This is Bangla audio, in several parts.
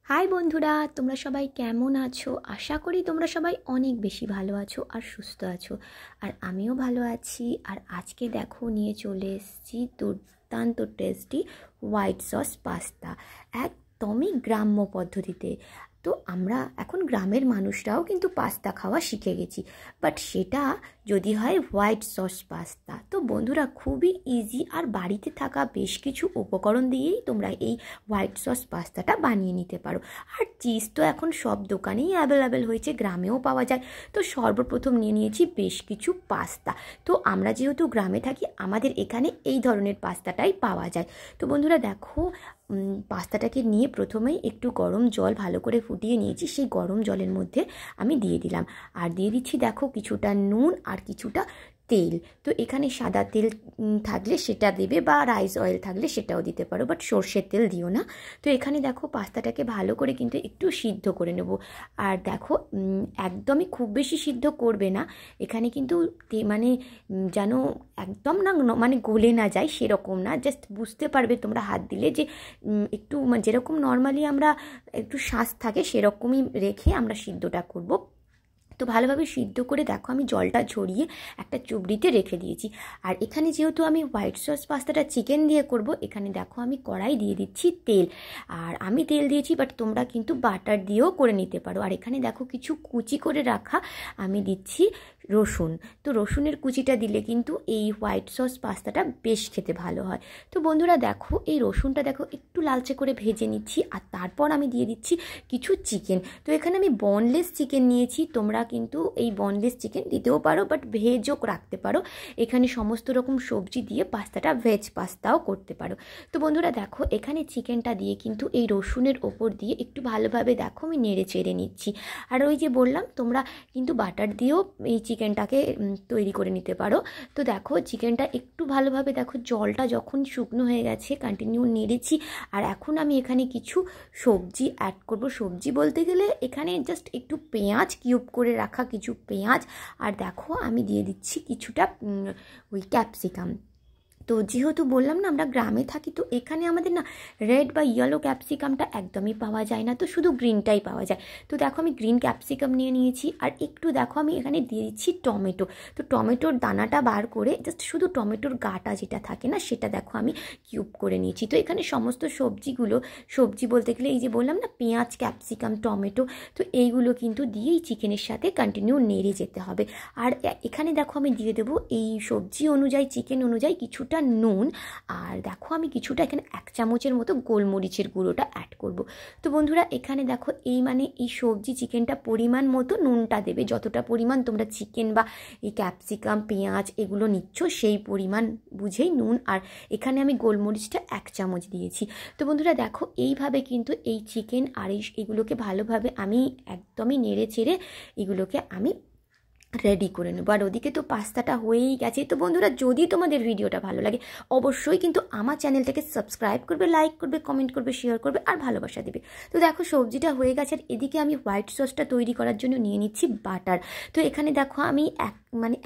হাই বন্ধুরা, তোমরা সবাই কেমন আছো? আশা করি তোমরা সবাই অনেক বেশি ভালো আছো আর সুস্থ আছো। আর আমিও ভালো আছি। আর আজকে দেখো নিয়ে চলে এসেছি দুর্দান্ত টেস্টি হোয়াইট সস পাস্তা, একদমই গ্রাম্য পদ্ধতিতে। তো আমরা এখন গ্রামের মানুষরাও কিন্তু পাস্তা খাওয়া শিখে গেছি, বাট সেটা যদি হয় হোয়াইট সস পাস্তা। তো বন্ধুরা, খুবই ইজি আর বাড়িতে থাকা বেশ কিছু উপকরণ দিয়েই তোমরা এই হোয়াইট সস পাস্তাটা বানিয়ে নিতে পারো। আর চিজ তো এখন সব দোকানেই অ্যাভেলেবেল হয়েছে, গ্রামেও পাওয়া যায়। তো সর্বপ্রথম নিয়ে নিয়েছি বেশ কিছু পাস্তা। তো আমরা যেহেতু গ্রামে থাকি, আমাদের এখানে এই ধরনের পাস্তাটাই পাওয়া যায়। তো বন্ধুরা দেখো, পাস্তাটাকে নিয়ে প্রথমেই একটু গরম জল ভালো করে ফুটিয়ে নিয়েছি। সেই গরম জলের মধ্যে আমি দিয়ে দিলাম, আর দিয়ে দিচ্ছি দেখো কিছুটা নুন আর কিছুটা তেল। তো এখানে সাদা তেল থাকলে সেটা দেবে, বা রাইস অয়েল থাকলে সেটাও দিতে পারো, বাট সর্ষের তেল দিও না। তো এখানে দেখো পাস্তাটাকে ভালো করে কিন্তু একটু সিদ্ধ করে নেব। আর দেখো একদমই খুব বেশি সিদ্ধ করবে না, এখানে কিন্তু মানে যেন একদম না মানে গলে না যায় সেরকম না, জাস্ট বুঝতে পারবে তোমরা হাত দিলে যে একটু যেরকম নর্মালি আমরা একটু শ্বাস থাকে সেরকমই রেখে আমরা সিদ্ধটা করব। তো ভালোভাবে সিদ্ধ করে দেখো আমি জলটা ঝরিয়ে একটা চুবড়িতে রেখে দিয়েছি। আর এখানে যেহেতু আমি হোয়াইট সস পাস্তাটা চিকেন দিয়ে করব, এখানে দেখো আমি কড়াই দিয়ে দিচ্ছি তেল। আর আমি তেল দিয়েছি, বাট তোমরা কিন্তু বাটার দিয়েও করে নিতে পারো। আর এখানে দেখো কিছু কুচি করে রাখা আমি দিচ্ছি রসুন। তো রসুনের কুচিটা দিলে কিন্তু এই হোয়াইট সস পাস্তাটা বেশ খেতে ভালো হয়। তো বন্ধুরা দেখো, এই রসুনটা দেখো একটু লালচে করে ভেজে নিচ্ছি। আর তারপর আমি দিয়ে দিচ্ছি কিছু চিকেন। তো এখানে আমি বোনলেস চিকেন নিয়েছি, তোমরা কিন্তু এই বোনলেস চিকেন দিতেও পারো, বাট ভেজও রাখতে পারো। এখানে সমস্ত রকম সবজি দিয়ে পাস্তাটা ভেজ পাস্তাও করতে পারো। তো বন্ধুরা দেখো, এখানে চিকেনটা দিয়ে কিন্তু এই রসুনের ওপর দিয়ে একটু ভালোভাবে দেখো আমি নেড়ে চেড়ে নিচ্ছি। আর ওই যে বললাম, তোমরা কিন্তু বাটার দিয়েও এই চিকেনটাকে তৈরি করে নিতে পারো। তো দেখো চিকেনটা একটু ভালোভাবে দেখো জলটা যখন শুকনো হয়ে গেছে, কন্টিনিউ নেড়েছি। আর এখন আমি এখানে কিছু সবজি অ্যাড করব। সবজি বলতে গেলে এখানে জাস্ট একটু পেঁয়াজ, কিউব করে রাখা কিছু পেঁয়াজ। আর দেখো আমি দিয়ে দিচ্ছি কিছুটা ওই ক্যাপসিকাম। তো যেহেতু বললাম না আমরা গ্রামে থাকি, তো এখানে আমাদের না রেড বা ইয়েলো ক্যাপসিকামটা একদমই পাওয়া যায় না, তো শুধু গ্রিনটাই পাওয়া যায়। তো দেখো আমি গ্রিন ক্যাপসিকাম নিয়ে নিয়েছি। আর একটু দেখো আমি এখানে দিয়ে দিচ্ছি টমেটো। তো টমেটোর দানাটা বার করে জাস্ট শুধু টমেটোর গাটা যেটা থাকে না সেটা দেখো আমি কিউব করে নিয়েছি। তো এখানে সমস্ত সবজিগুলো, সবজি বলতে গেলে এই যে বললাম না পেঁয়াজ, ক্যাপসিকাম, টমেটো, তো এইগুলো কিন্তু দিয়েই চিকেনের সাথে কন্টিনিউ নেড়ে যেতে হবে। আর এখানে দেখো আমি দিয়ে দেবো এই সবজি অনুযায়ী, চিকেন অনুযায়ী কিছুটা নুন। আর দেখো আমি কিছুটা এখানে 1 চামচের মতো গোলমরিচের গুঁড়োটা অ্যাড করব। তো বন্ধুরা এখানে দেখো এই সবজি চিকেনটা পরিমাণ মতো নুনটা দেবে, যতটা পরিমাণ তোমরা চিকেন বা এই ক্যাপসিকাম, পেঁয়াজ এগুলো নিচ্ছ সেই পরিমাণ বুঝেই নুন। আর এখানে আমি গোলমরিচটা 1 চামচ দিয়েছি। তো বন্ধুরা দেখো এইভাবে কিন্তু এই চিকেন আর এগুলোকে ভালোভাবে আমি একদমই নেড়ে চেড়ে এগুলোকে আমি রেডি করে নেবো। আর ওদিকে তো পাস্তাটা হয়েই গেছে। তো বন্ধুরা, যদি তোমাদের ভিডিওটা ভালো লাগে অবশ্যই কিন্তু আমার চ্যানেলটাকে সাবস্ক্রাইব করবে, লাইক করবে, কমেন্ট করবে, শেয়ার করবে আর ভালোবাসা দেবে। তো দেখো সবজিটা হয়ে গেছে। আর এদিকে আমি হোয়াইট সসটা তৈরি করার জন্য নিয়ে নিচ্ছি বাটার। তো এখানে দেখো আমি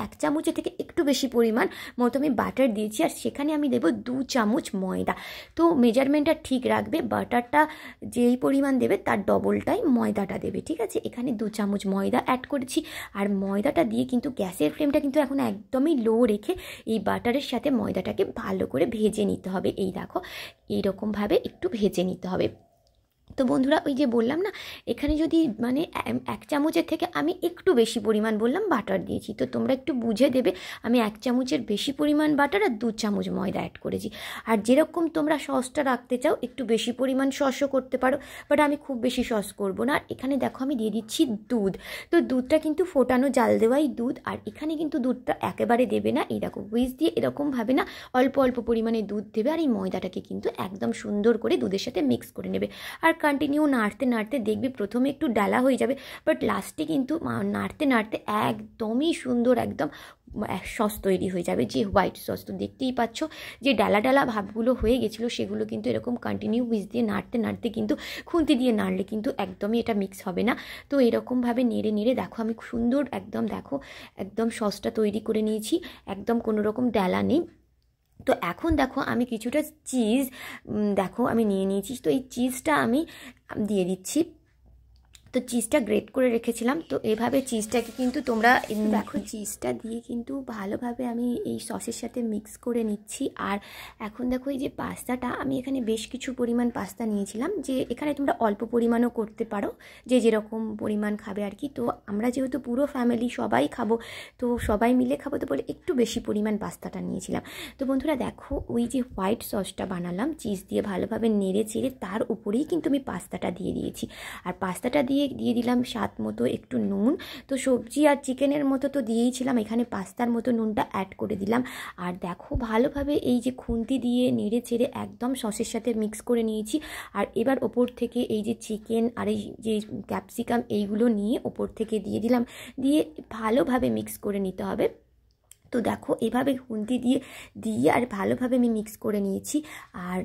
1 চামচের থেকে একটু বেশি পরিমাণ মতো আমি বাটার দিয়েছি। আর সেখানে আমি দেবো 2 চামচ ময়দা। তো মেজারমেন্টটা ঠিক রাখবে, বাটারটা যেই পরিমাণ দেবে তার ডবলটাই ময়দাটা দেবে, ঠিক আছে? এখানে 2 চামচ ময়দা অ্যাড করেছি। আর ময়দাটা দিয়ে কিন্তু গ্যাসের ফ্লেমটা কিন্তু এখন একদমই লো রেখে এই বাটারের সাথে ময়দাটাকে ভালো করে ভেজে নিতে হবে। এই দেখো এইরকমভাবে একটু ভেজে নিতে হবে। তো বন্ধুরা ওই যে বললাম না, এখানে যদি মানে 1 চামচের থেকে আমি একটু বেশি পরিমাণ বললাম বাটার দিয়েছি, তো তোমরা একটু বুঝে দেবে। আমি 1 চামচের বেশি পরিমাণ বাটার আর 2 চামচ ময়দা অ্যাড করেছি। আর যেরকম তোমরা সসটা রাখতে চাও একটু বেশি পরিমাণ সসও করতে পারো, বাট আমি খুব বেশি সস করব না। আর এখানে দেখো আমি দিয়ে দিচ্ছি দুধ। তো দুধটা কিন্তু ফোটানো জাল দেওয়াই দুধ। আর এখানে কিন্তু দুধটা একেবারে দেবে না, এই দেখো হুইস দিয়ে এরকমভাবে না অল্প অল্প পরিমাণে দুধ দেবে। আর এই ময়দাটাকে কিন্তু একদম সুন্দর করে দুধের সাথে মিক্স করে নেবে। আর কন্টিনিউ নাড়তে নাড়তে দেখবি প্রথমে একটু ডালা হয়ে যাবে, বাট লাস্টে কিন্তু নাড়তে নাড়তে একদমই সুন্দর একদম সস তৈরি হয়ে যাবে, যে হোয়াইট সস। তো দেখতেই পাচ্ছ যে ডালা ডালা ভাবগুলো হয়ে গেছিলো সেগুলো কিন্তু এরকম কন্টিনিউ হুইস দিয়ে নাড়তে নাড়তে কিন্তু, খুন্তি দিয়ে নাড়লে কিন্তু একদমই এটা মিক্স হবে না। তো এরকমভাবে নেড়ে নেড়ে দেখো আমি সুন্দর একদম দেখো একদম সসটা তৈরি করে নিয়েছি, একদম কোনো রকম ডালা নেই। তো এখন দেখো আমি কিছুটা চিজ দেখো আমি নিয়ে নিয়েছি, তো এই চিজটা আমি দিয়ে দিচ্ছি। তো চিজটা গ্রেট করে রেখেছিলাম, তো এভাবে চিজটাকে কিন্তু তোমরা দেখো চিজটা দিয়ে কিন্তু ভালোভাবে আমি এই সসের সাথে মিক্স করে নিচ্ছি। আর এখন দেখো এই যে পাস্তাটা, আমি এখানে বেশ কিছু পরিমাণ পাস্তা নিয়েছিলাম, যে এখানে তোমরা অল্প পরিমাণও করতে পারো, যে যেরকম পরিমাণ খাবে আর কি। তো আমরা যেহেতু পুরো ফ্যামিলি সবাই খাবো, তো সবাই মিলে খাবো, তো বলে একটু বেশি পরিমাণ পাস্তাটা নিয়েছিলাম। তো বন্ধুরা দেখো ওই যে হোয়াইট সসটা বানালাম চিজ দিয়ে ভালোভাবে নেড়ে চেড়ে, তার উপরেই কিন্তু আমি পাস্তাটা দিয়ে দিয়েছি। আর পাস্তাটা দিয়ে দিলাম স্বাদ মতো একটু নুন। তো সবজি আর চিকেনের মতো তো দিয়েইছিলাম, এখানে পাস্তার মতো নুনটা অ্যাড করে দিলাম। আর দেখো ভালোভাবে এই যে খুন্তি দিয়ে নেড়ে চেড়ে একদম সসের সাথে মিক্স করে নিয়েছি। আর এবার ওপর থেকে এই যে চিকেন আর এই যে ক্যাপসিকাম এইগুলো নিয়ে ওপর থেকে দিয়ে দিলাম, দিয়ে ভালোভাবে মিক্স করে নিতে হবে। তো দেখো এভাবে খুন্তি দিয়ে আর ভালোভাবে আমি মিক্স করে নিয়েছি। আর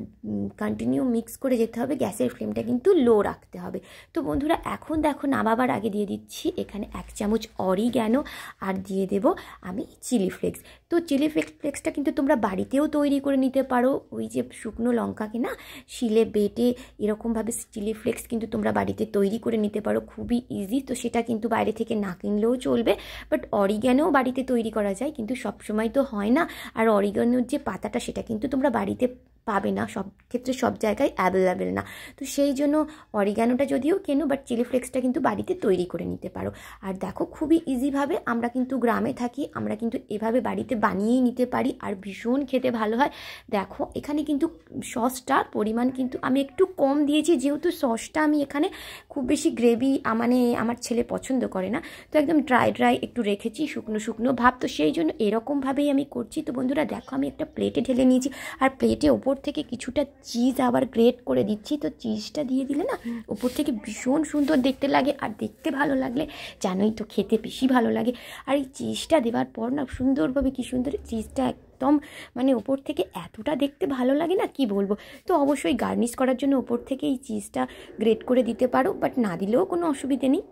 কন্টিনিউ মিক্স করে যেতে হবে, গ্যাসের ফ্লেমটা কিন্তু লো রাখতে হবে। তো বন্ধুরা এখন দেখো নামাবার আগে দিয়ে দিচ্ছি এখানে 1 চামচ অরিগ্যানো, আর দিয়ে দেব আমি চিলি ফ্লেক্স। তো চিলি ফ্লেক্সটা কিন্তু তোমরা বাড়িতেও তৈরি করে নিতে পারো, ওই যে শুকনো লঙ্কাকে না শিলে বেটে এরকমভাবে চিলি ফ্লেক্স কিন্তু তোমরা বাড়িতে তৈরি করে নিতে পারো, খুবই ইজি। তো সেটা কিন্তু বাইরে থেকে না কিনলেও চলবে, বাট অরিগ্যানোও বাড়িতে তৈরি করা যায়, কিন্তু সব সময় তো হয় না। আর অরিগ্যানোর যে পাতাটা সেটা কিন্তু তোমরা বাড়িতে পাবে না, সব ক্ষেত্রে সব জায়গায় অ্যাভেলেবেল না। তো সেই জন্য অরিগ্যানোটা যদিও কেনো, বাট চিলি ফ্লেক্সটা কিন্তু বাড়িতে তৈরি করে নিতে পারো। আর দেখো খুবই ইজিভাবে, আমরা কিন্তু গ্রামে থাকি, আমরা কিন্তু এভাবে বাড়িতে বানিয়েই নিতে পারি, আর ভীষণ খেতে ভালো হয়। দেখো এখানে কিন্তু সসটার পরিমাণ কিন্তু আমি একটু কম দিয়েছি, যেহেতু সসটা আমি এখানে খুব বেশি গ্রেভি মানে আমার ছেলে পছন্দ করে না, তো একদম ড্রাই একটু রেখেছি, শুকনো ভাব। তো সেই জন্য এরকমভাবেই আমি করছি। তো বন্ধুরা দেখো আমি একটা প্লেটে ঢেলে নিয়েছি, আর প্লেটে ওপর থেকে কিছুটা চিজ আবার গ্রেট করে দিচ্ছি। তো চিজটা দিয়ে দিলে না ওপর থেকে ভীষণ সুন্দর দেখতে লাগে, আর দেখতে ভালো লাগলে জানোই তো খেতে বেশি ভালো লাগে। আর এই চিজটা দেওয়ার পর না সুন্দরভাবে কি সুন্দর চিজটা একদম মানে ওপর থেকে এতটা দেখতে ভালো লাগে না কি বলবো। তো অবশ্যই গার্নিশ করার জন্য ওপর থেকে এই চিজটা গ্রেট করে দিতে পারো, বাট না দিলেও কোনো অসুবিধে নেই,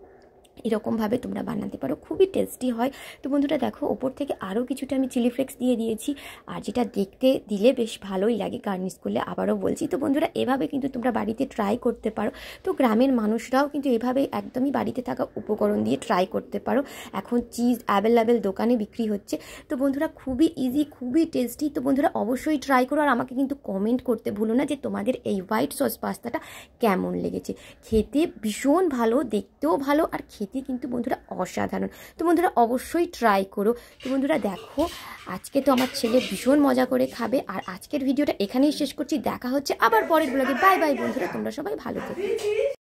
এরকমভাবে তোমরা বানাতে পারো, খুবই টেস্টি হয়। তো বন্ধুরা দেখো ওপর থেকে আরও কিছুটা আমি চিলি ফ্লেক্স দিয়ে দিয়েছি, আর যেটা দেখতে দিলে বেশ ভালোই লাগে গার্নিশ করলে, আবারও বলছি। তো বন্ধুরা এভাবে কিন্তু তোমরা বাড়িতে ট্রাই করতে পারো। তো গ্রামের মানুষরাও কিন্তু এভাবে একদমই বাড়িতে থাকা উপকরণ দিয়ে ট্রাই করতে পারো। এখন চিজ অ্যাভেলেবেল দোকানে বিক্রি হচ্ছে। তো বন্ধুরা খুবই ইজি, খুবই টেস্টি। তো বন্ধুরা অবশ্যই ট্রাই করো, আর আমাকে কিন্তু কমেন্ট করতে ভুলো না যে তোমাদের এই হোয়াইট সস পাস্তাটা কেমন লেগেছে। খেতে ভীষণ ভালো, দেখতেও ভালো, আর খেতে কিন্তু বন্ধুরা অসাধারণ। তো বন্ধুরা অবশ্যই ট্রাই করো। তো বন্ধুরা দেখো আজকে তো আমার ছেলে ভীষণ মজা করে খাবে, আর আজকের ভিডিওটা এখানেই শেষ করছি। দেখা হচ্ছে আবার পরের ব্লগে। বাই বাই বন্ধুরা, তোমরা সবাই ভালো থেকো।